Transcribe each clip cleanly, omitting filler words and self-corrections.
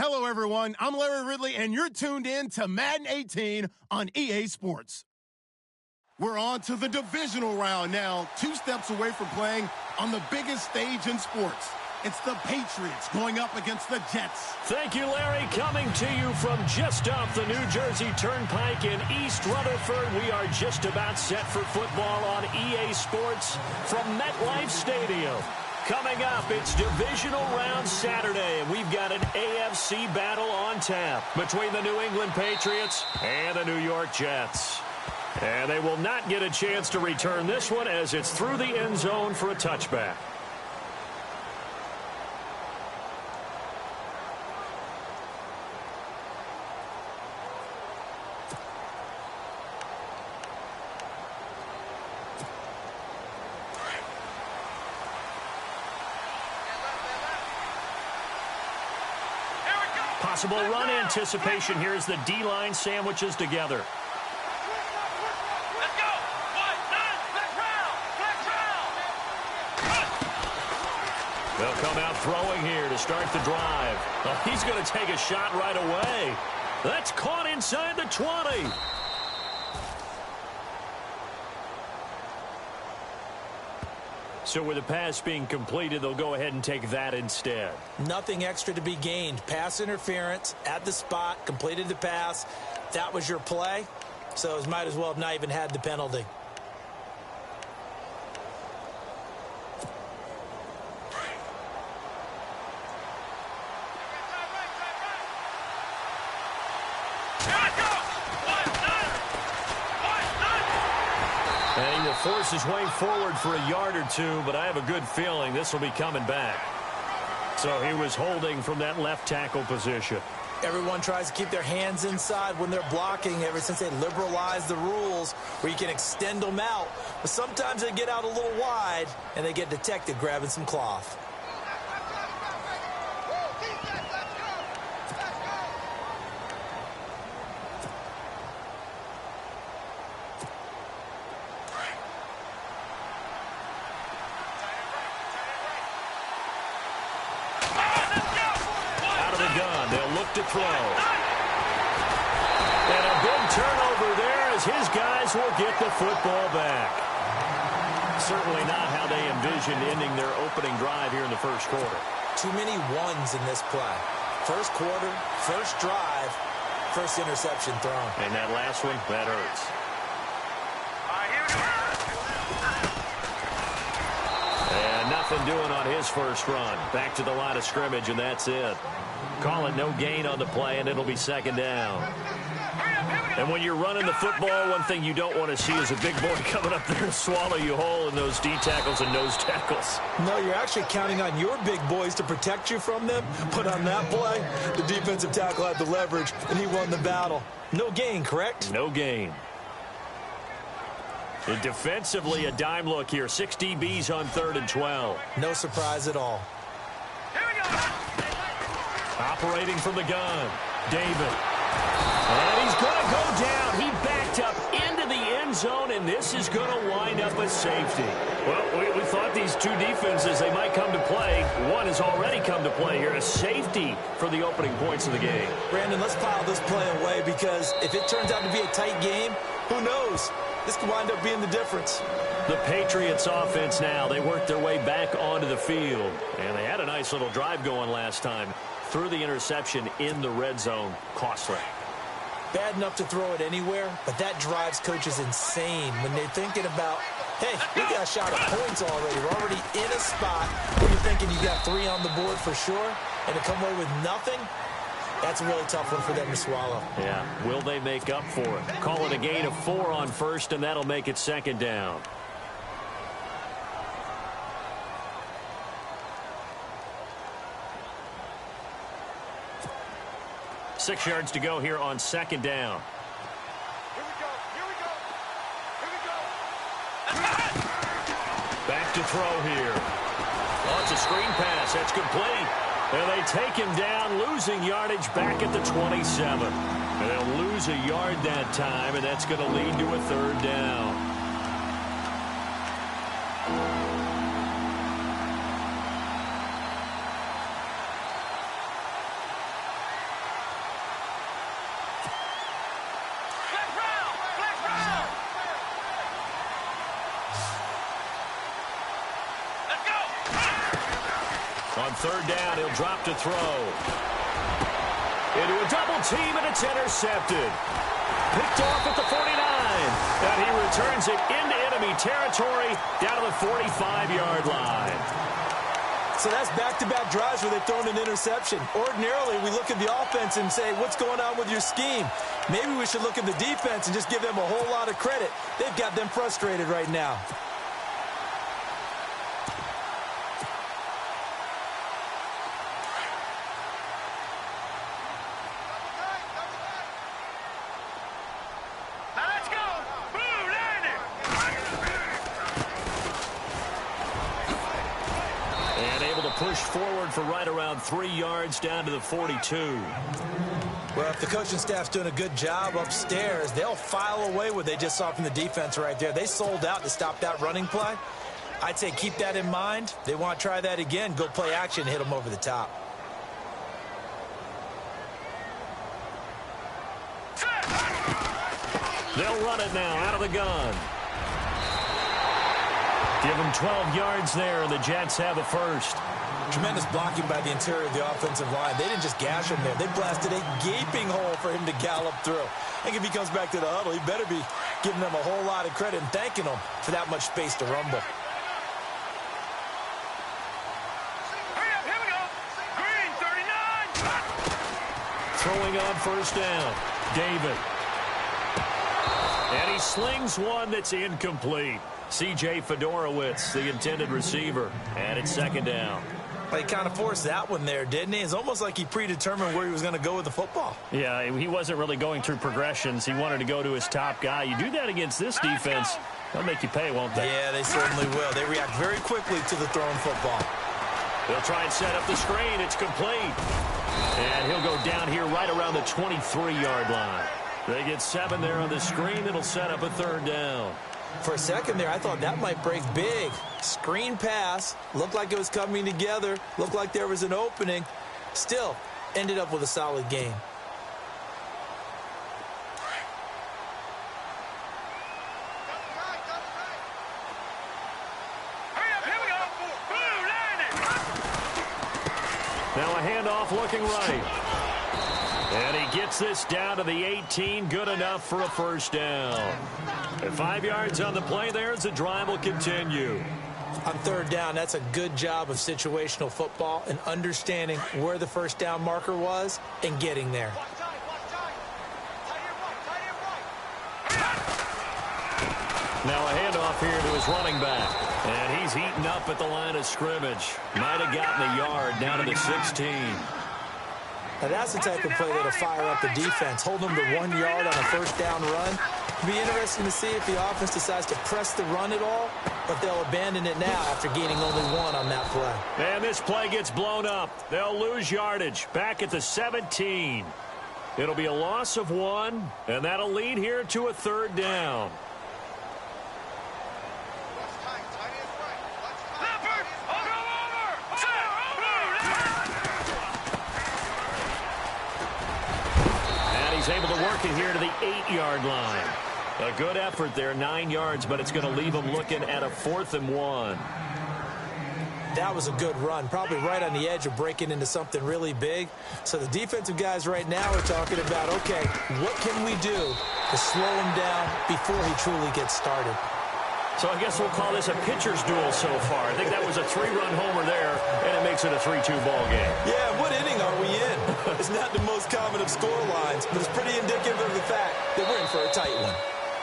Hello, everyone. I'm Larry Ridley, and you're tuned in to Madden 18 on EA Sports. We're on to the divisional round now, 2 steps away from playing on the biggest stage in sports. It's the Patriots going up against the Jets. Thank you, Larry. Coming to you from just off the New Jersey Turnpike in East Rutherford, we are just about set for football on EA Sports from MetLife Stadium. Coming up, it's Divisional Round Saturday, and we've got an AFC battle on tap between the New England Patriots and the New York Jets. And they will not get a chance to return this one as it's through the end zone for a touchback. Possible run anticipation here as the D-line sandwiches together. Let's go! They'll come out throwing here to start the drive. Oh, he's going to take a shot right away. That's caught inside the 20. So with the pass being completed, they'll go ahead and take that instead. Nothing extra to be gained. Pass interference at the spot, completed the pass. That was your play, so it might as well have not even had the penalty. And he will force his way forward for a yard or two, but I have a good feeling this will be coming back. So he was holding from that left tackle position. Everyone tries to keep their hands inside when they're blocking ever since they liberalized the rules where you can extend them out. But sometimes they get out a little wide, and they get detected grabbing some cloth. To throw. And a big turnover there as his guys will get the football back. Certainly not how they envisioned ending their opening drive here in the first quarter. Too many ones in this play. First quarter, first drive, first interception thrown. And that last one, that hurts. And nothing doing on his first run. Back to the line of scrimmage, and that's it. Call it no gain on the play, and it'll be second down. And when you're running the football, one thing you don't want to see is a big boy coming up there and swallow you whole in those D tackles and nose tackles. No, you're actually counting on your big boys to protect you from them. But on that play, the defensive tackle had the leverage, and he won the battle. No gain, correct? No gain. And defensively, a dime look here. 6 DBs on 3rd and 12. No surprise at all. Here we go! Operating from the gun, David. And he's going to go down. He backed up into the end zone, and this is going to wind up a safety. Well, we thought these two defenses, they might come to play. One has already come to play here, a safety for the opening points of the game. Brandon, let's pile this play away because if it turns out to be a tight game, who knows? This could wind up being the difference. The Patriots offense now, they worked their way back onto the field. And they had a nice little drive going last time. Through the interception in the red zone, costly. Bad enough to throw it anywhere, but that drives coaches insane when they're thinking about, hey, we got a shot at points already. We're already in a spot where you're thinking you got 3 on the board for sure, and to come away with nothing, that's a really tough one for them to swallow. Yeah, will they make up for it? Call it a gain of 4 on first, and that'll make it second down. Six yards to go here on second down. Here we go! Here we go! Here we go! Back to throw here. Oh, it's a screen pass. That's complete. And they take him down, losing yardage back at the 27. And they'll lose a yard that time, and that's going to lead to a third down. On third down, he'll drop to throw. Into a double team, and it's intercepted. Picked off at the 49. And he returns it into enemy territory down to the 45-yard line. So that's back-to-back drives where they've thrown an interception. Ordinarily, we look at the offense and say, what's going on with your scheme? Maybe we should look at the defense and just give them a whole lot of credit. They've got them frustrated right now. Push forward for right around 3 yards down to the 42. Well, if the coaching staff's doing a good job upstairs, they'll file away what they just saw from the defense right there. They sold out to stop that running play. I'd say keep that in mind. They want to try that again. Go play action, hit them over the top. They'll run it now out of the gun. Give them 12 yards there, and the Jets have a first. Tremendous blocking by the interior of the offensive line. They didn't just gash him there. They blasted a gaping hole for him to gallop through. I think if he comes back to the huddle, he better be giving them a whole lot of credit and thanking them for that much space to rumble. Hurry up, here we go. Green, 39. Throwing on first down. David. And he slings one that's incomplete. C.J. Fedorowicz, the intended receiver. And it's second down. He kind of forced that one there, didn't he? It's almost like he predetermined where he was going to go with the football. Yeah, he wasn't really going through progressions. He wanted to go to his top guy. You do that against this defense, they'll make you pay, won't they? Yeah, they certainly will. They react very quickly to the thrown football. They'll try and set up the screen. It's complete. And he'll go down here right around the 23-yard line. They get 7 there on the screen. It'll set up a third down. For a second there, I thought that might break big. Screen pass. Looked like it was coming together. Looked like there was an opening. Still, ended up with a solid game. Hurry up, here we go. Blue, line it. Now a handoff looking right. And he gets this down to the 18. Good enough for a first down. And 5 yards on the play there as the drive will continue. On third down, that's a good job of situational football and understanding where the first down marker was and getting there. Now a handoff here to his running back. And he's eaten up at the line of scrimmage. Might have gotten a yard down to the 16. Now that's the type of play that'll fire up the defense. Hold them to 1 yard on a first down run. It'll be interesting to see if the offense decides to press the run at all, but they'll abandon it now after gaining only 1 on that play. And this play gets blown up. They'll lose yardage back at the 17. It'll be a loss of 1, and that'll lead here to a third down. Able to work it here to the 8-yard line. A good effort there, 9 yards, but it's going to leave them looking at a 4th and 1. That was a good run, probably right on the edge of breaking into something really big. So the defensive guys right now are talking about, okay, what can we do to slow him down before he truly gets started? So I guess we'll call this a pitcher's duel so far. I think that was a 3-run homer there, and it makes it a 3-2 ball game. Yeah, what inning are we in? It's not the most common of score lines, but it's pretty indicative of the fact that we're in for a tight one.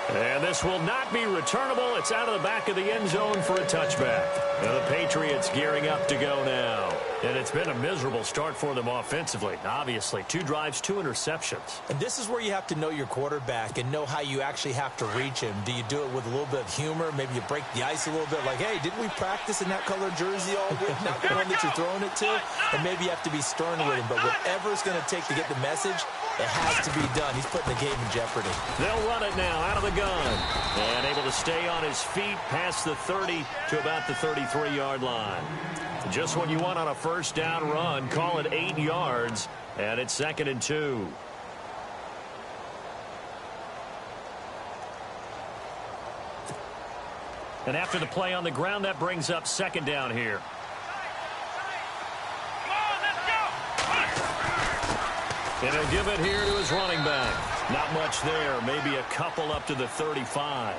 And this will not be returnable. It's out of the back of the end zone for a touchback. And the Patriots gearing up to go now. And it's been a miserable start for them offensively. Obviously, 2 drives, 2 interceptions. And this is where you have to know your quarterback and know how you actually have to reach him. Do you do it with a little bit of humor? Maybe you break the ice a little bit like, hey, didn't we practice in that color jersey all week? Not the one that you're throwing it to. And maybe you have to be stern with him. But whatever it's going to take to get the message, it has to be done. He's putting the game in jeopardy. They'll run it now out of the gun. And able to stay on his feet past the 30 to about the 33-yard line. Just what you want on a first down run. Call it 8 yards. And it's 2nd and 2. And after the play on the ground, that brings up 2nd down here. And he'll give it here to his running back. Not much there. Maybe a couple up to the 35.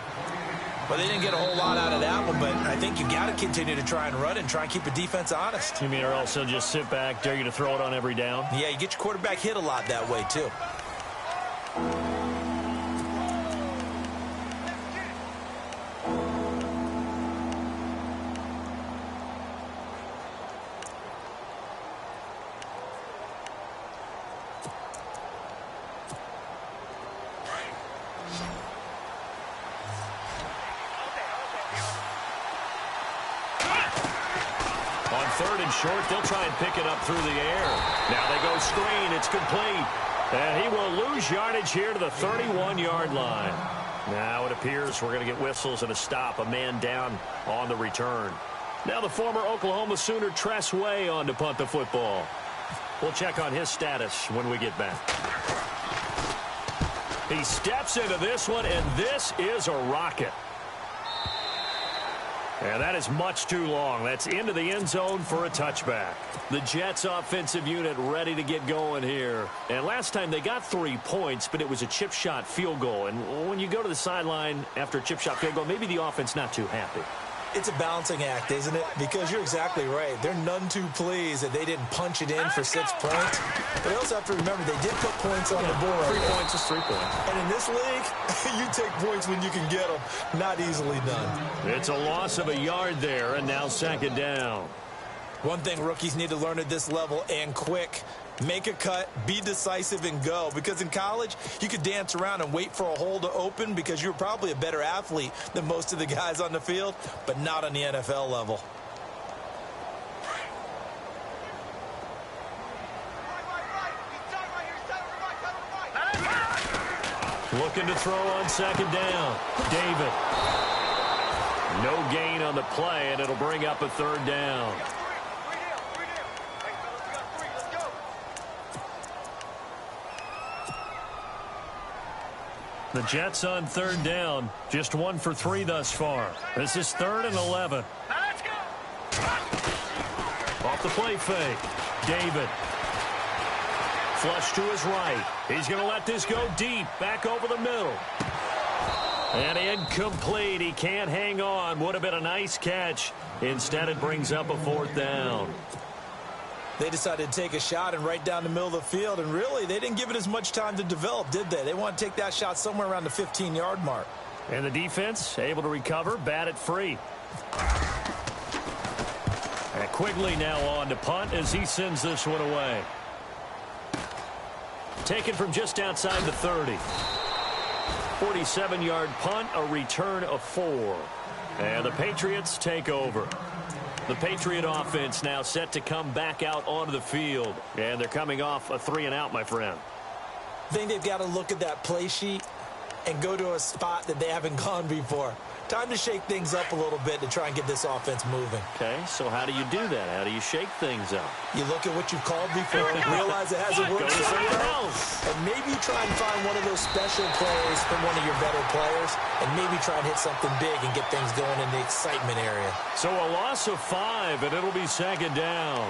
Well, they didn't get a whole lot out of that one, but I think you got to continue to try and run and try and keep the defense honest. You mean or else he'll just sit back, dare you to throw it on every down? Yeah, you get your quarterback hit a lot that way, too. Third and short, they'll try and pick it up through the air. Now they go screen. It's complete. And he will lose yardage here to the 31-yard line. Now it appears we're going to get whistles and a stop. A man down on the return. Now the former Oklahoma Sooner Tress Way on to punt the football. We'll check on his status when we get back. He steps into this one, and this is a rocket. And that is much too long. That's into the end zone for a touchback. The Jets offensive unit ready to get going here. And last time they got 3 points, but it was a chip shot field goal. And when you go to the sideline after a chip shot field goal, maybe the offense not too happy. It's a balancing act, isn't it? Because you're exactly right. They're none too pleased that they didn't punch it in for 6 points. But you also have to remember they did put points on the board. 3 points is 3 points. And in this league, you take points when you can get them. Not easily done. It's a loss of a yard there, and now second down. One thing rookies need to learn at this level, and quick, make a cut, be decisive, and go. Because in college, you could dance around and wait for a hole to open because you're probably a better athlete than most of the guys on the field, but not on the NFL level. Looking to throw on second down. David. No gain on the play, and it'll bring up a third down. The Jets on third down, just 1 for 3 thus far. This is 3rd and 11. Off the play fake. David. Flush to his right. He's going to let this go deep, back over the middle. And incomplete. He can't hang on. Would have been a nice catch. Instead, it brings up a 4th down. They decided to take a shot and right down the middle of the field, and really, they didn't give it as much time to develop, did they? They want to take that shot somewhere around the 15-yard mark. And the defense able to recover, bat it free. And Quigley now on to punt as he sends this one away. Taken from just outside the 30. 47-yard punt, a return of 4. And the Patriots take over. The Patriot offense now set to come back out onto the field. And they're coming off a 3-and-out, my friend. I think they've got to look at that play sheet and go to a spot that they haven't gone before. Time to shake things up a little bit to try and get this offense moving. Okay, so how do you do that? How do you shake things up? You look at what you've called before, realize it hasn't worked somewhere else, and maybe you try and find one of those special plays from one of your better players, and maybe try and hit something big and get things going in the excitement area. So a loss of 5, and it'll be second down.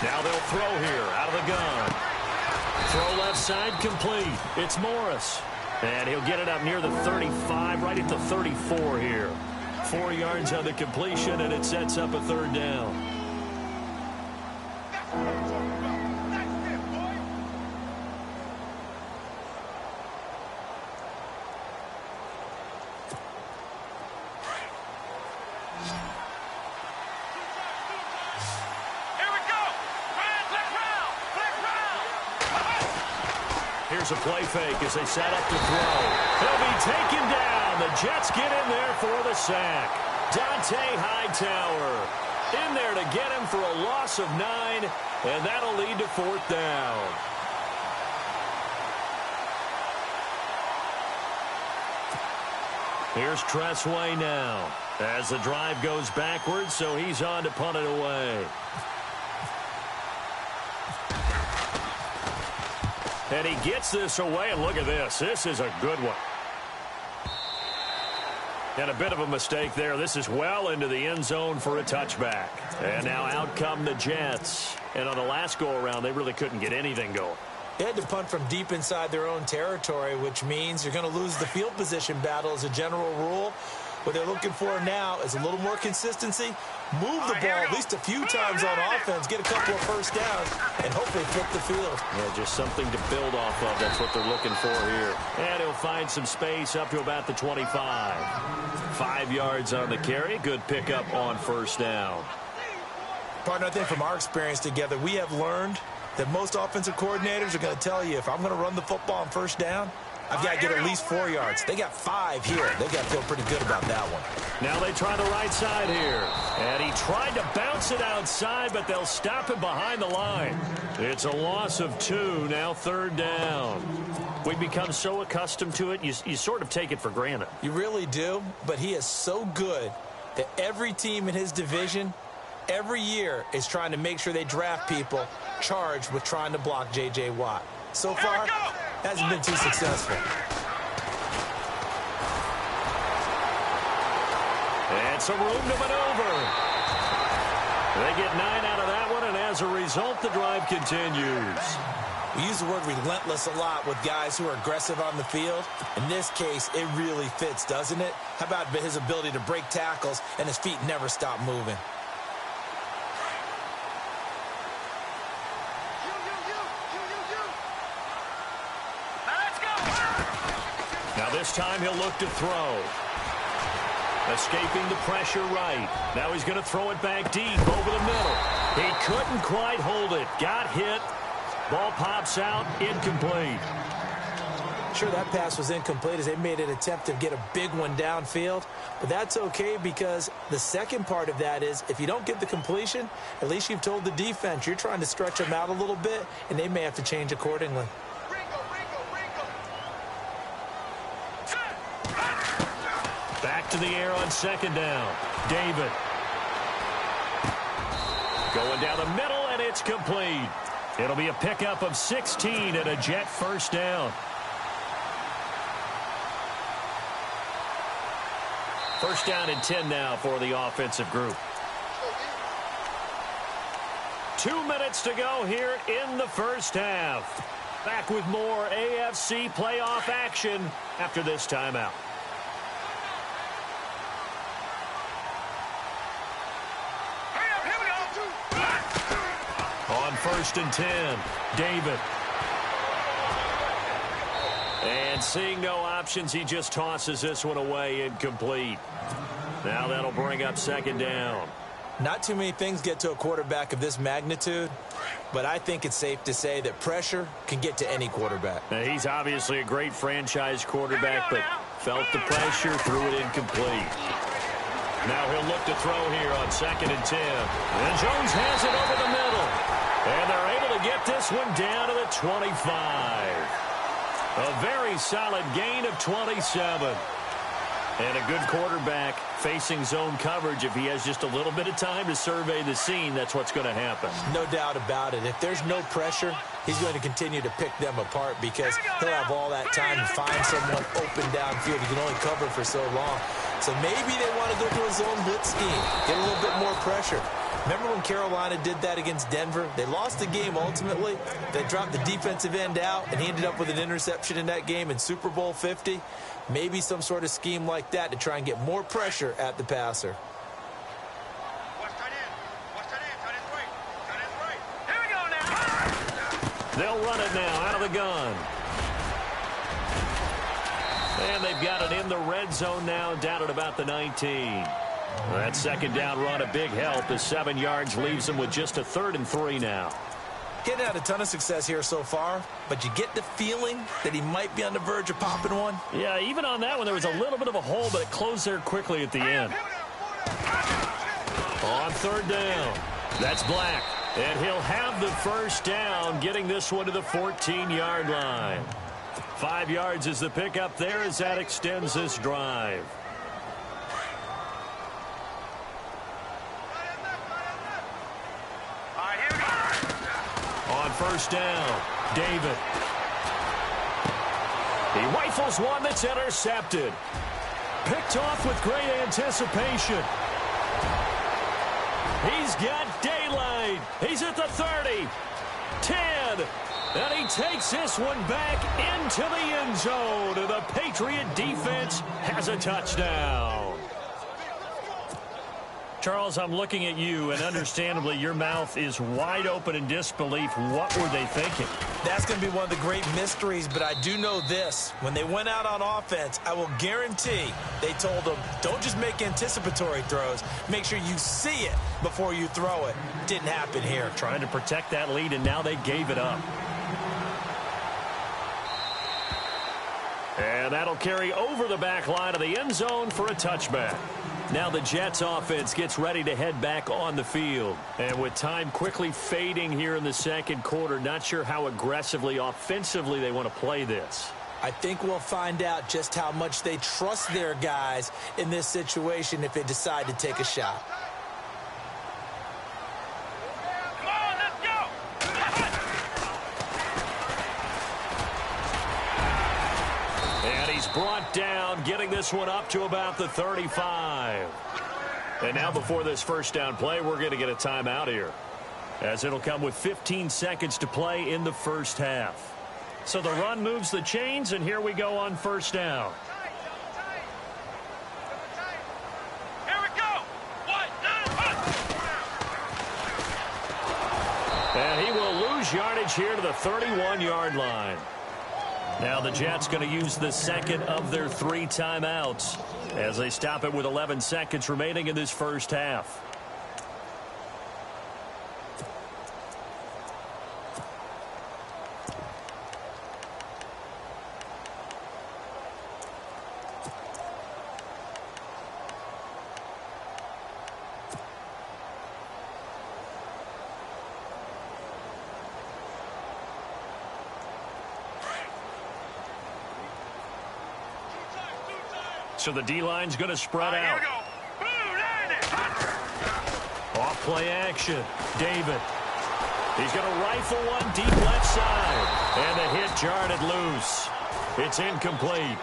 Now they'll throw here out of the gun. Throw left side complete. It's Morris. And he'll get it up near the 35, right at the 34 here. 4 yards on the completion, and it sets up a third down. Here's a play fake as they set up to throw. He'll be taken down. The Jets get in there for the sack. Dante Hightower in there to get him for a loss of 9, and that'll lead to 4th down. Here's Tressway now as the drive goes backwards, so he's on to punt it away. And he gets this away, and look at this. This is a good one. And a bit of a mistake there. This is well into the end zone for a touchback. And now out come the Jets. And on the last go-around, they really couldn't get anything going. They had to punt from deep inside their own territory, which means you're going to lose the field position battle as a general rule. What they're looking for now is a little more consistency, move the ball at least a few times on offense, get a couple of first downs, and hopefully flip the field. Yeah, just something to build off of. That's what they're looking for here. And he'll find some space up to about the 25. 5 yards on the carry. Good pickup on first down. Partner, I think from our experience together, we have learned that most offensive coordinators are going to tell you, if I'm going to run the football on first down, I've got to get at least 4 yards. They got 5 here. They've got to feel pretty good about that one. Now they try the right side here. And he tried to bounce it outside, but they'll stop him behind the line. It's a loss of 2, now third down. We've become so accustomed to it, you sort of take it for granted. You really do, but he is so good that every team in his division every year is trying to make sure they draft people charged with trying to block J.J. Watt. So far, hasn't been too successful. And some room to maneuver. They get 9 out of that one, and as a result, the drive continues. We use the word relentless a lot with guys who are aggressive on the field. In this case, it really fits, doesn't it? How about his ability to break tackles and his feet never stop moving? Now this time he'll look to throw. Escaping the pressure right. Now he's going to throw it back deep over the middle. He couldn't quite hold it. Got hit. Ball pops out. Incomplete. Sure, that pass was incomplete as they made an attempt to get a big one downfield. But that's okay because the second part of that is if you don't get the completion, at least you've told the defense you're trying to stretch them out a little bit, and they may have to change accordingly. Back to the air on second down. David. Going down the middle, and it's complete. It'll be a pickup of 16 and a Jet first down. First down and 10 now for the offensive group. 2 minutes to go here in the first half. Back with more AFC playoff action after this timeout. On first and 10, David. And seeing no options, he just tosses this one away, incomplete. Now that'll bring up second down. Not too many things get to a quarterback of this magnitude, but I think it's safe to say that pressure can get to any quarterback. Now, he's obviously a great franchise quarterback, but felt the pressure, threw it incomplete. Now he'll look to throw here on second and 10. And Jones has it over the middle. And they're able to get this one down to the 25. A very solid gain of 27. And a good quarterback facing zone coverage. If he has just a little bit of time to survey the scene, that's what's going to happen. No doubt about it. If there's no pressure, he's going to continue to pick them apart because he'll have all that time to find someone open downfield. He can only cover for so long. So maybe they want to go to a zone blitz scheme, get a little bit more pressure. Remember when Carolina did that against Denver? They lost the game ultimately. They dropped the defensive end out, and he ended up with an interception in that game in Super Bowl 50. Maybe some sort of scheme like that to try and get more pressure at the passer. Here we go now. They'll run it now out of the gun. And they've got it in the red zone now, down at about the 19. That second down run, a big help as 7 yards leaves them with just a 3rd and 3 now. Getting had a ton of success here so far, but you get the feeling that he might be on the verge of popping one. Yeah, even on that one, there was a little bit of a hole, but it closed there quickly at the end. On 3rd down, that's Black. And he'll have the first down, getting this one to the 14-yard line. 5 yards is the pickup there as that extends this drive. first down. David. He rifles one that's intercepted. Picked off with great anticipation. He's got daylight. He's at the 30, 10, and he takes this one back into the end zone. And the Patriot defense has a touchdown. Charles, I'm looking at you, and understandably, your mouth is wide open in disbelief. What were they thinking? That's going to be one of the great mysteries, but I do know this. When they went out on offense, I will guarantee they told them, don't just make anticipatory throws. Make sure you see it before you throw it. Didn't happen here. Trying to protect that lead, and now they gave it up. And that'll carry over the back line of the end zone for a touchback. Now the Jets offense gets ready to head back on the field. And with time quickly fading here in the second quarter, not sure how aggressively, offensively they want to play this. I think we'll find out just how much they trust their guys in this situation if they decide to take a shot. Come on, let's go! And he's brought down, getting this one up to about the 35. And now before this first down play, we're going to get a timeout here, as it'll come with 15 seconds to play in the first half. So the run moves the chains, and here we go on first down. Here we go! 1, 2, 1! And he will lose yardage here to the 31-yard line. Now the Jets going to use the second of their 3 timeouts as they stop it with 11 seconds remaining in this first half. So the D-line's going to spread out. Here we go. Boom, land it. Off play action. David. He's going to rifle one deep left side. And the hit jarred it loose. It's incomplete.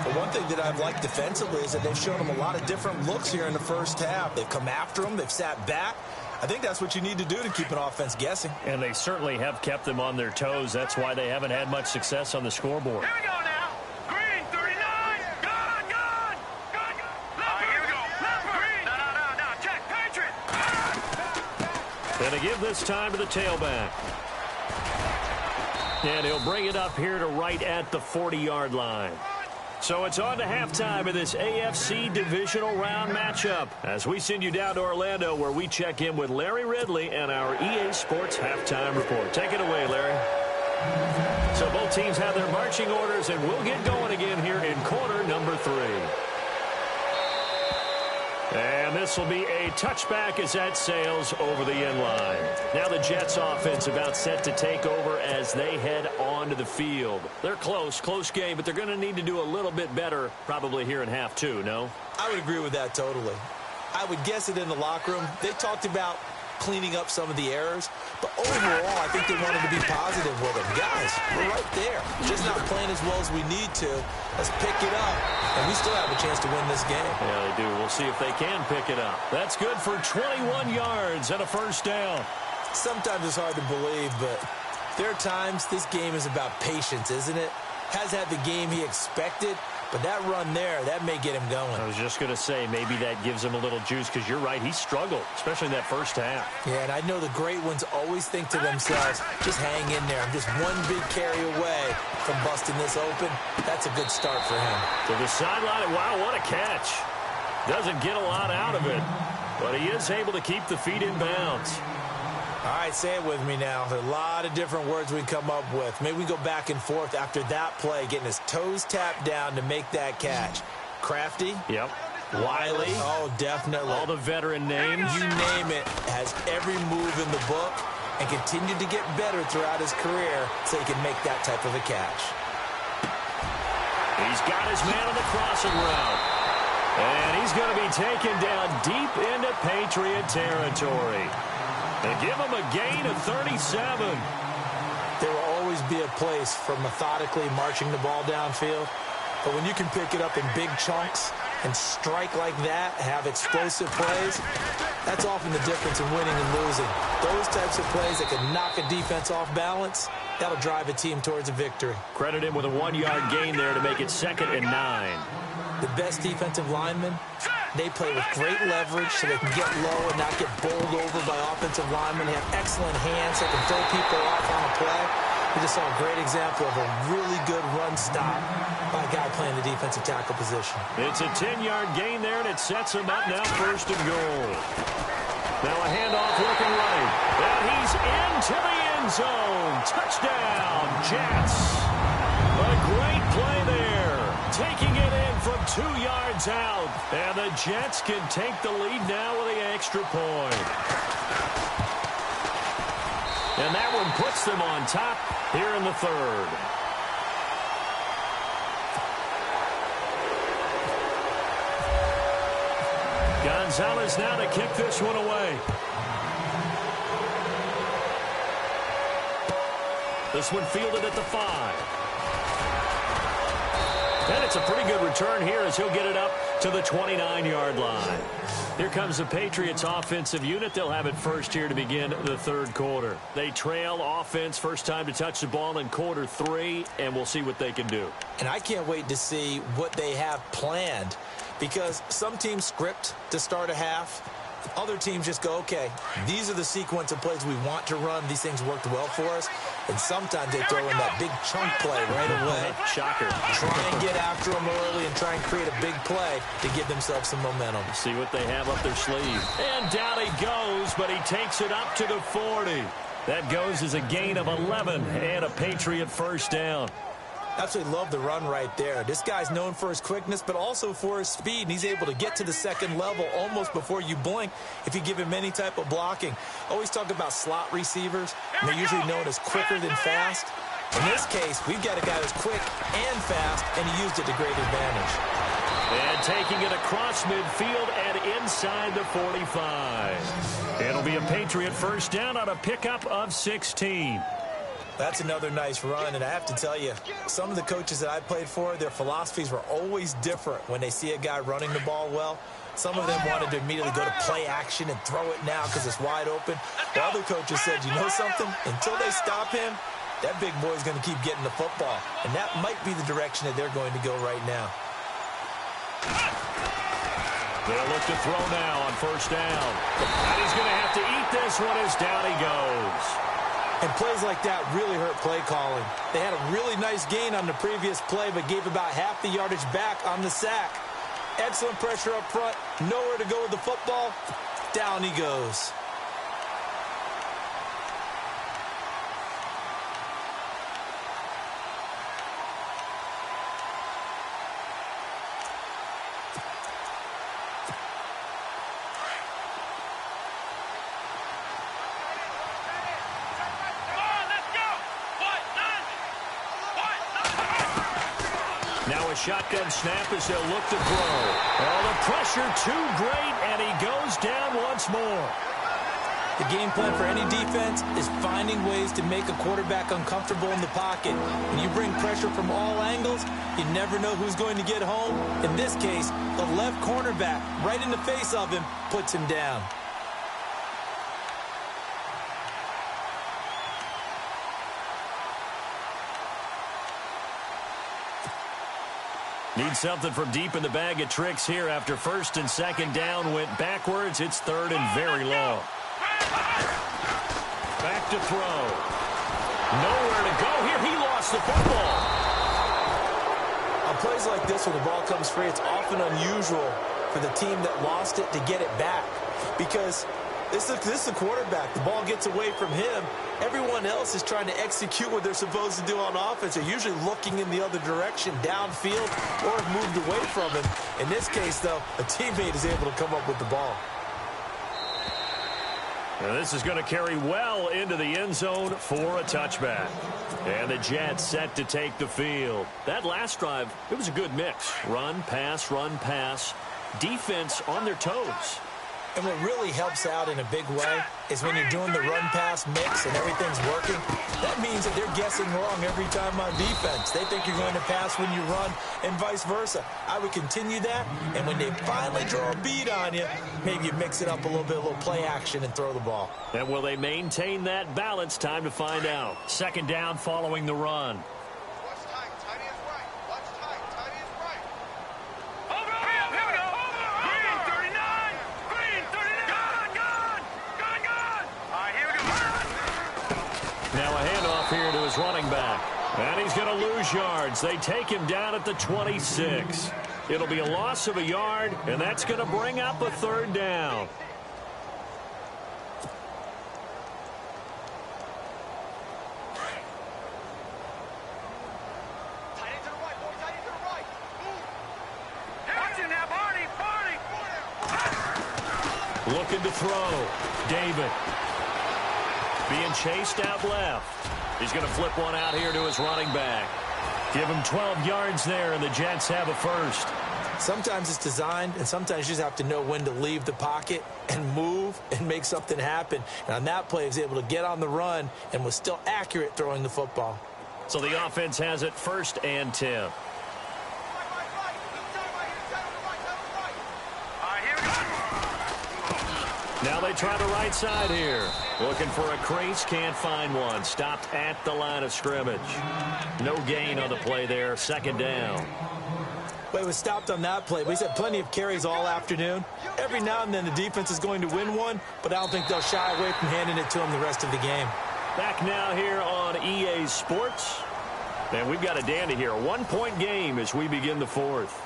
The one thing that I've liked defensively is that they've shown them a lot of different looks here in the first half. They've come after them. They've sat back. I think that's what you need to do to keep an offense guessing. And they certainly have kept them on their toes. That's why they haven't had much success on the scoreboard. Here we go now. Green, 39. Gone. Here we go. Green. No. Check. Patriot. Gonna give this time to the tailback. And he'll bring it up here to right at the 40-yard line. So it's on to halftime of this AFC divisional round matchup as we send you down to Orlando, where we check in with Larry Ridley and our EA Sports halftime report. Take it away, Larry. So both teams have their marching orders, and we'll get going again here in quarter number 3. And this will be a touchback as that sails over the end line. Now the Jets offense about set to take over as they head onto the field. They're close game, but they're going to need to do a little bit better probably here in half 2, no? I would agree with that totally. I would guess it in the locker room. They talked about cleaning up some of the errors, but overall, I think they wanted to be positive with them. Guys, we're right there. Just not playing as well as we need to. Let's pick it up, and we still have a chance to win this game. Yeah, they do. We'll see if they can pick it up. That's good for 21 yards and a first down. Sometimes it's hard to believe, but there are times this game is about patience, isn't it? Has had the game he expected, but that run there, that may get him going. I was just going to say, maybe that gives him a little juice, because you're right, he struggled, especially in that first half. Yeah, and I know the great ones always think to themselves, just hang in there. I'm just one big carry away from busting this open. That's a good start for him. To the sideline, wow, what a catch. Doesn't get a lot out of it, but he is able to keep the feet in bounds. All right, say it with me now. There's a lot of different words we come up with. Maybe we go back and forth after that play, getting his toes tapped down to make that catch. Crafty? Yep. Wiley? Oh, definitely. All the veteran names. You name it. Has every move in the book and continued to get better throughout his career so he can make that type of a catch. He's got his man on the crossing route. And he's going to be taken down deep into Patriot territory. They give them a gain of 37. There will always be a place for methodically marching the ball downfield. But when you can pick it up in big chunks and strike like that, have explosive plays, that's often the difference in winning and losing. Those types of plays that can knock a defense off balance, that'll drive a team towards a victory. Credit him with a 1-yard gain there to make it 2nd and 9. The best defensive linemen, they play with great leverage so they can get low and not get bowled over by offensive linemen. They have excellent hands. They can throw people off on a play. We just saw a great example of a really good run stop by a guy playing the defensive tackle position. It's a 10-yard gain there, and it sets him up now 1st and goal. Now a handoff looking right. And he's into the end zone. Touchdown, Jets. A great play there. Taking it in from 2 yards out. And the Jets can take the lead now with the extra point. And that one puts them on top here in the 3rd. Gonzalez now to kick this one away. This one fielded at the 5. And it's a pretty good return here as he'll get it up to the 29-yard line. Here comes the Patriots offensive unit. They'll have it first here to begin the 3rd quarter. They trail offense, first time to touch the ball in quarter 3, and we'll see what they can do. And I can't wait to see what they have planned, because some teams script to start a half. Other teams just go, okay, these are the sequence of plays we want to run. These things worked well for us. And sometimes they throw in that big chunk play right away. Shocker. Try and get after them early and try and create a big play to give themselves some momentum. See what they have up their sleeve. And down he goes, but he takes it up to the 40. That goes as a gain of 11 and a Patriot first down. Absolutely love the run right there. This guy's known for his quickness, but also for his speed. And he's able to get to the 2nd level almost before you blink if you give him any type of blocking. Always talk about slot receivers, and they're usually known as quicker than fast. In this case, we've got a guy who's quick and fast, and he used it to great advantage. And taking it across midfield and inside the 45. It'll be a Patriot first down on a pickup of 16. That's another nice run, and I have to tell you, some of the coaches that I played for, their philosophies were always different when they see a guy running the ball well. Some of them wanted to immediately go to play action and throw it now because it's wide open. While other coaches said, you know something? Until they stop him, that big boy's going to keep getting the football. And that might be the direction that they're going to go right now. They'll look to throw now on first down. And he's going to have to eat this one as down he goes. And plays like that really hurt play calling. They had a really nice gain on the previous play, but gave about half the yardage back on the sack. Excellent pressure up front. Nowhere to go with the football. Down he goes. Shotgun snap as they'll look to throw. Oh, the pressure too great, and he goes down once more. The game plan for any defense is finding ways to make a quarterback uncomfortable in the pocket. When you bring pressure from all angles, you never know who's going to get home. In this case, the left cornerback, right in the face of him, puts him down. Need something from deep in the bag of tricks here after first and second down went backwards. It's 3rd and very long. Back to throw. Nowhere to go here. He lost the football. On plays like this, when the ball comes free, it's often unusual for the team that lost it to get it back. Because this is the quarterback. The ball gets away from him. Everyone else is trying to execute what they're supposed to do on offense. They're usually looking in the other direction, downfield, or have moved away from him. In this case, though, a teammate is able to come up with the ball. Now this is going to carry well into the end zone for a touchback. And the Jets set to take the field. That last drive, it was a good mix. Run, pass, defense on their toes. And what really helps out in a big way is when you're doing the run-pass mix and everything's working, that means that they're guessing wrong every time on defense. They think you're going to pass when you run and vice versa. I would continue that, and when they finally draw a beat on you, maybe you mix it up a little bit, a little play action, and throw the ball. And will they maintain that balance? Time to find out. Second down following the run. Running back, and he's going to lose yards. They take him down at the 26. It'll be a loss of a yard, and that's going to bring up a third down. Looking to throw. David being chased out left. He's going to flip one out here to his running back. Give him 12 yards there, and the Jets have a first. Sometimes it's designed, and sometimes you just have to know when to leave the pocket and move and make something happen. And on that play, he was able to get on the run and was still accurate throwing the football. So the offense has it 1st and 10. Now they try the right side here. Looking for a crease, can't find one. Stopped at the line of scrimmage. No gain on the play there. Second down. Well, he was stopped on that play. He's had plenty of carries all afternoon. Every now and then the defense is going to win one, but I don't think they'll shy away from handing it to him the rest of the game. Back now here on EA Sports. And we've got a dandy here. A 1-point game as we begin the 4th.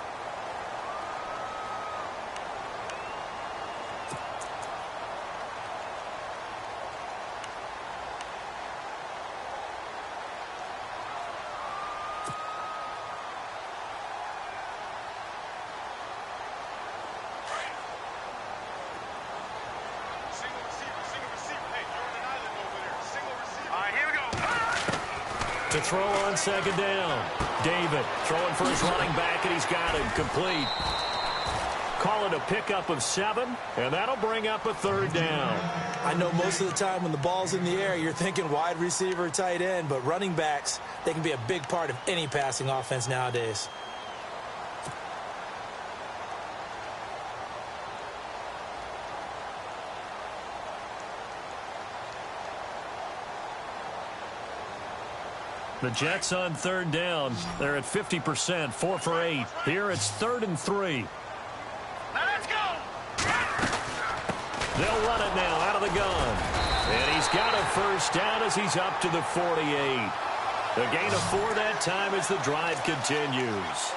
To throw on second down. David throwing for his running back, and he's got it complete. Call it a pickup of 7, and that'll bring up a third down. I know most of the time when the ball's in the air, you're thinking wide receiver, tight end, but running backs, they can be a big part of any passing offense nowadays. The Jets on third down. They're at 50%, 4 for 8. Here it's 3rd and 3. Now let's go. They'll run it now out of the gun. And he's got a first down as he's up to the 48. A gain of 4 that time as the drive continues.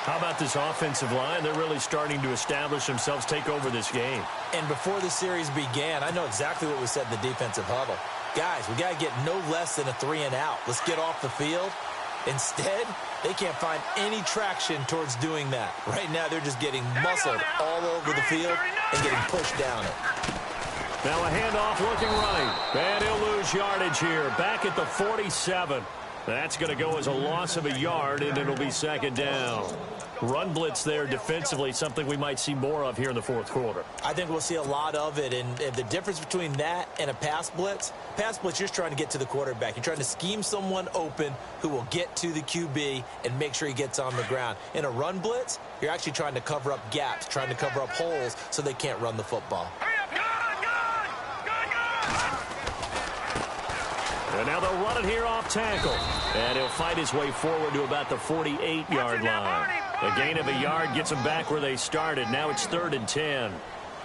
How about this offensive line? They're really starting to establish themselves, take over this game. And before the series began, I know exactly what we said in the defensive huddle. Guys, we got to get no less than a 3-and-out. Let's get off the field. Instead, they can't find any traction towards doing that. Right now, they're just getting muscled all over the field and getting pushed down it. Now a handoff looking right. And he'll lose yardage here. Back at the 47. That's going to go as a loss of a yard, and it'll be second down. Run blitz there defensively, something we might see more of here in the 4th quarter. I think we'll see a lot of it, and the difference between that and a pass blitz, you're just trying to get to the quarterback. You're trying to scheme someone open who will get to the QB and make sure he gets on the ground. In a run blitz, you're actually trying to cover up gaps, trying to cover up holes so they can't run the football. And now they'll run it here off tackle. And he'll fight his way forward to about the 48-yard line. A gain of a yard gets them back where they started. Now it's 3rd and 10.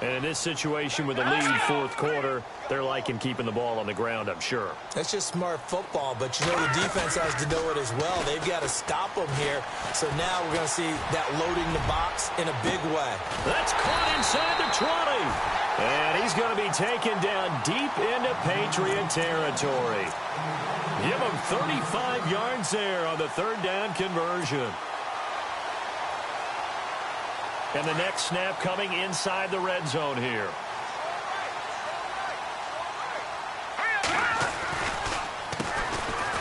And in this situation with the lead 4th quarter, they're liking keeping the ball on the ground, I'm sure. That's just smart football, but you know the defense has to know it as well. They've got to stop them here. So now we're going to see that loading the box in a big way. That's caught inside the 20. And he's going to be taken down deep into Patriot territory. Give him 35 yards there on the 3rd down conversion. And the next snap coming inside the red zone here.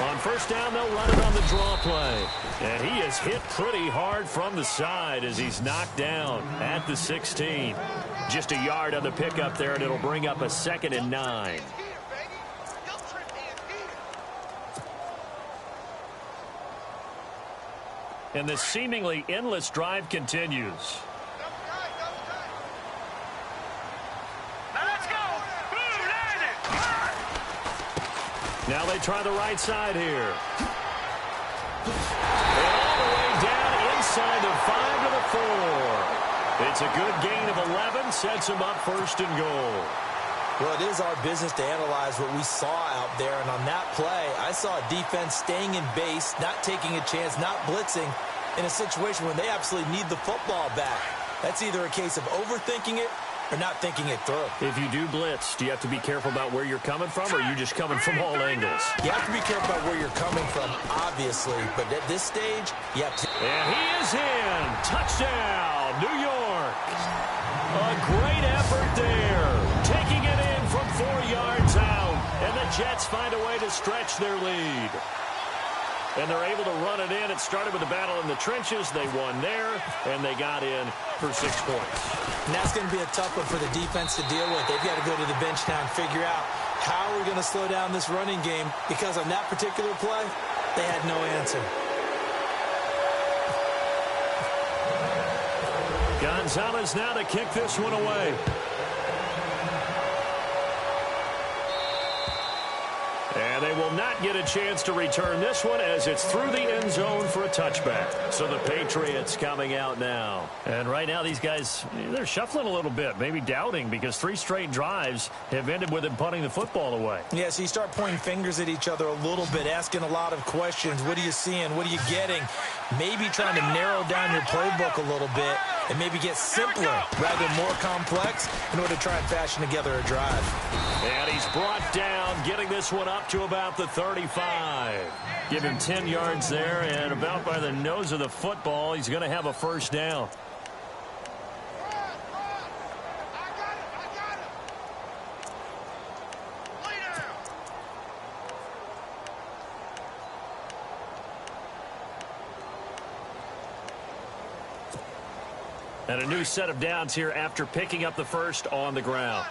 On On first down, they'll run it on the draw play. And he is hit pretty hard from the side as he's knocked down at the 16. Just a yard on the pickup there, and it'll bring up a 2nd and 9. And the seemingly endless drive continues. Now they try the right side here. And all the way down inside the 5 to the 4. It's a good gain of 11, sets him up 1st and goal. Well, it is our business to analyze what we saw out there, and on that play, I saw a defense staying in base, not taking a chance, not blitzing, in a situation when they absolutely need the football back. That's either a case of overthinking it or not thinking it through. If you do blitz, do you have to be careful about where you're coming from, or are you just coming from all angles? You have to be careful about where you're coming from, obviously, but at this stage, you have to. And he is in. Touchdown, New York. A great effort there. Taking it in from 4 yards out, and the Jets find a way to stretch their lead. And they're able to run it in. It started with a battle in the trenches. They won there, and they got in for 6 points. And that's going to be a tough one for the defense to deal with. They've got to go to the bench now and figure out how we're going to slow down this running game, because on that particular play, they had no answer. Gonzalez now to kick this one away. And they will not get a chance to return this one as it's through the end zone for a touchback. So the Patriots coming out now. And right now these guys, they're shuffling a little bit, maybe doubting, because 3 straight drives have ended with them punting the football away. Yeah, so you start pointing fingers at each other a little bit, asking a lot of questions. What are you seeing? What are you getting? Maybe trying to narrow down your playbook a little bit and maybe get simpler rather than more complex in order to try and fashion together a drive. And he's brought down, getting this one up to about the 35. Give him 10 yards there, and about by the nose of the football, he's going to have a first down. And a new set of downs here after picking up the first on the ground.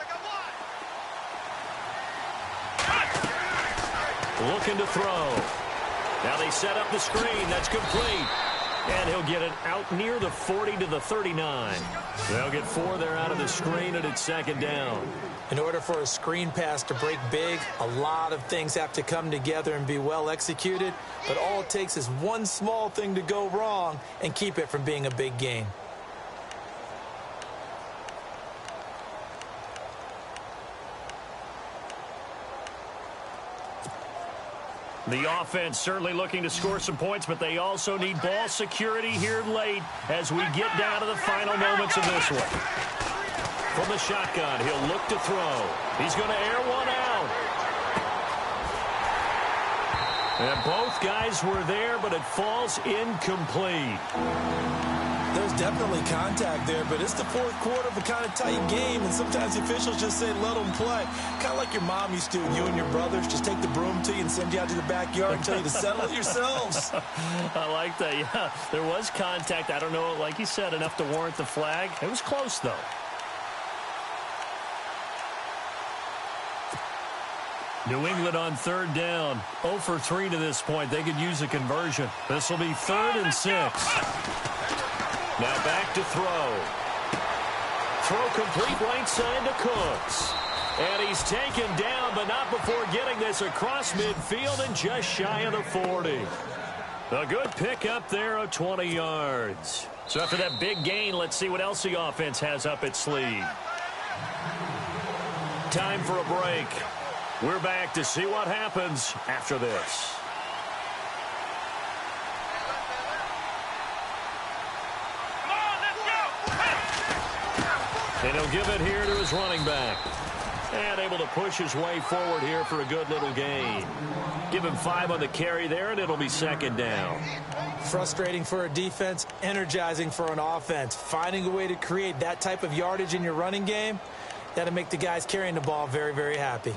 Looking to throw. Now they set up the screen. That's complete. And he'll get it out near the 40 to the 39. They'll get 4 there out of the screen, and it's 2nd down. In order for a screen pass to break big, a lot of things have to come together and be well executed. But all it takes is one small thing to go wrong and keep it from being a big gain. The offense certainly looking to score some points, but they also need ball security here late as we get down to the final moments of this one. From the shotgun, he'll look to throw. He's going to air one out. And both guys were there, but it falls incomplete. There's definitely contact there, but it's the 4th quarter of a kind of tight game, and sometimes the officials just say, let them play. Kind of like your mom used to, you and your brothers just take the broom to you and send you out to the backyard and tell you to settle it yourselves. I like that, yeah. There was contact. I don't know, like you said, enough to warrant the flag. It was close, though. New England on 3rd down. 0 for 3 to this point. They could use a conversion. This will be 3rd and 6. Now back to throw. Throw complete right side to Cooks. And he's taken down, but not before getting this across midfield and just shy of the 40. A good pickup there of 20 yards. So after that big gain, let's see what else the offense has up its sleeve. Time for a break. We're back to see what happens after this. And he'll give it here to his running back. And able to push his way forward here for a good little gain. Give him 5 on the carry there, and it'll be 2nd down. Frustrating for a defense, energizing for an offense. Finding a way to create that type of yardage in your running game, that'll make the guys carrying the ball very, very happy.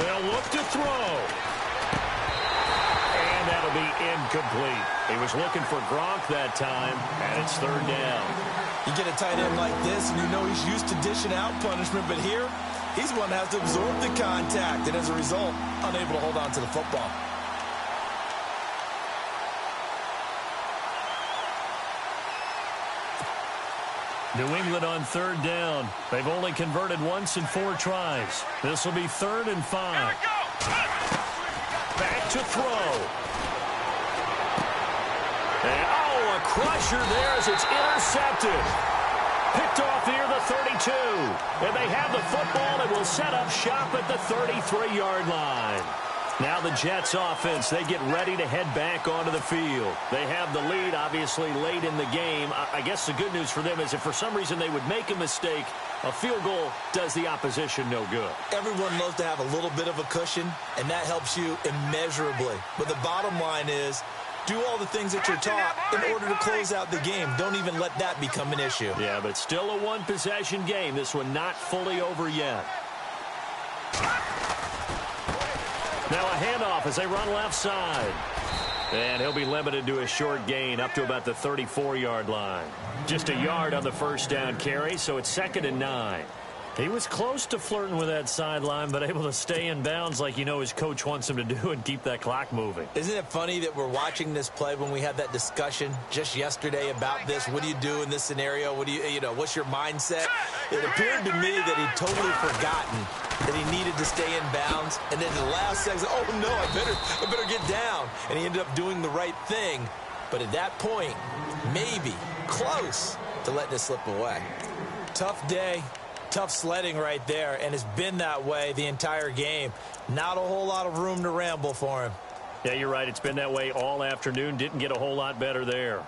They'll look to throw. And that'll be incomplete. He was looking for Gronk that time, and it's third down. You get a tight end like this, and you know he's used to dishing out punishment, but here, he's one that has to absorb the contact, and as a result, unable to hold on to the football. New England on third down. They've only converted once in 4 tries. This will be 3rd and 5. Back to throw. And, a crusher there as it's intercepted. Picked off near the 32. And they have the football and will set up shop at the 33-yard line. Now the Jets offense, they get ready to head back onto the field. They have the lead, obviously, late in the game. I guess the good news for them is if for some reason they would make a mistake, a field goal does the opposition no good. Everyone loves to have a little bit of a cushion, and that helps you immeasurably. But the bottom line is, do all the things that you're taught in order to close out the game. Don't even let that become an issue. Yeah, but still a one-possession game. This one not fully over yet. Now a handoff as they run left side. And he'll be limited to a short gain up to about the 34-yard line. Just a yard on the first down carry, so it's 2nd and 9. He was close to flirting with that sideline, but able to stay in bounds like his coach wants him to do and keep that clock moving. Isn't it funny that we're watching this play when we had that discussion just yesterday about this? What do you do in this scenario? What do what's your mindset? It appeared to me that he'd totally forgotten that he needed to stay in bounds, and then the last second, oh no, I better get down. And he ended up doing the right thing. But at that point, maybe close to letting it slip away. Tough day. Tough sledding right there, and it's been that way the entire game. Not a whole lot of room to ramble for him. Yeah, you're right. It's been that way all afternoon. Didn't get a whole lot better there.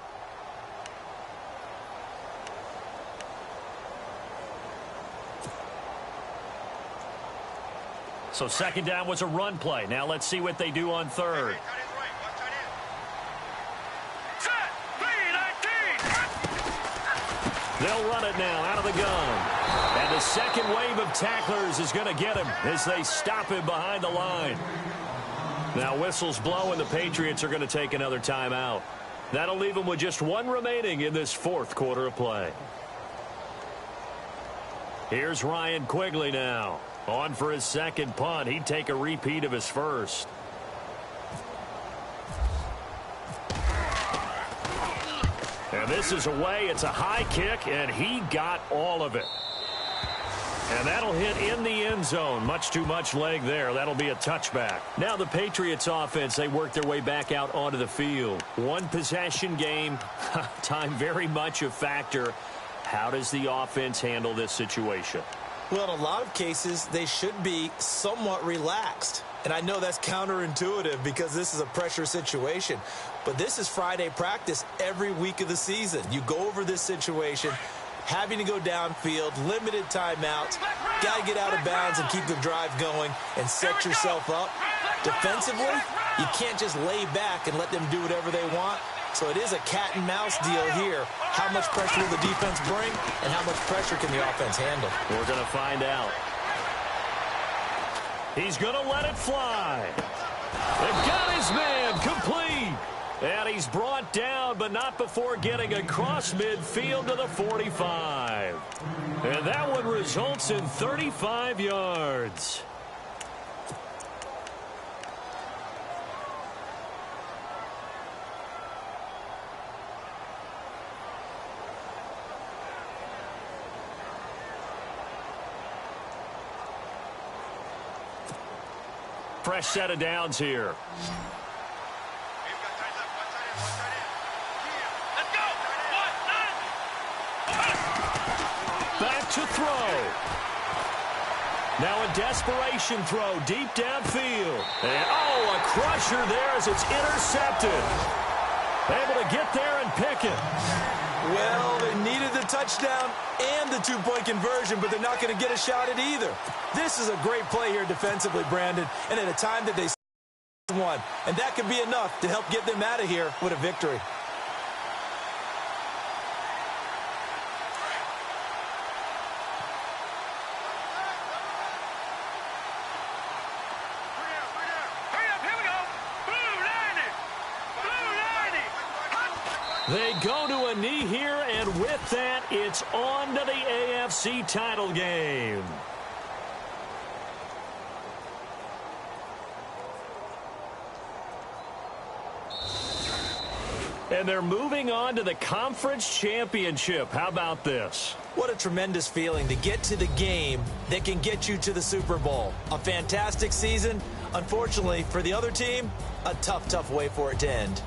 So 2nd down was a run play. Now let's see what they do on 3rd. They'll run it now out of the gun. And the second wave of tacklers is going to get him as they stop him behind the line. Now whistles blow and the Patriots are going to take another timeout. That'll leave them with just 1 remaining in this 4th quarter of play. Here's Ryan Quigley now. On for his 2nd punt. He'd take a repeat of his first. And this is away. It's a high kick, and he got all of it. And that'll hit in the end zone. Much too much leg there. That'll be a touchback. Now the Patriots offense, they work their way back out onto the field. 1 possession game. Time very much a factor. How does the offense handle this situation? Well, in a lot of cases, they should be somewhat relaxed. And I know that's counterintuitive because this is a pressure situation. But this is Friday practice every week of the season. You go over this situation, having to go downfield, limited timeouts, got to get out of bounds and keep the drive going and set yourself up. Defensively, you can't just lay back and let them do whatever they want. So it is a cat and mouse deal here. How much pressure will the defense bring and how much pressure can the offense handle? We're going to find out. He's going to let it fly. They've got his man complete. And he's brought down, but not before getting across midfield to the 45. And that one results in 35 yards. Fresh set of downs here. Back to throw. Now a desperation throw deep downfield. And a crusher there as it's intercepted. Able to get there and pick it. Well, they needed the touchdown and the 2-point conversion, but they're not going to get a shot at either. This is a great play here defensively, Brandon, and at a time that they won. And that could be enough to help get them out of here with a victory. They go to a knee here, and with that, it's on to the AFC title game. And they're moving on to the conference championship. How about this? What a tremendous feeling to get to the game that can get you to the Super Bowl. A fantastic season. Unfortunately, for the other team, a tough, tough way for it to end.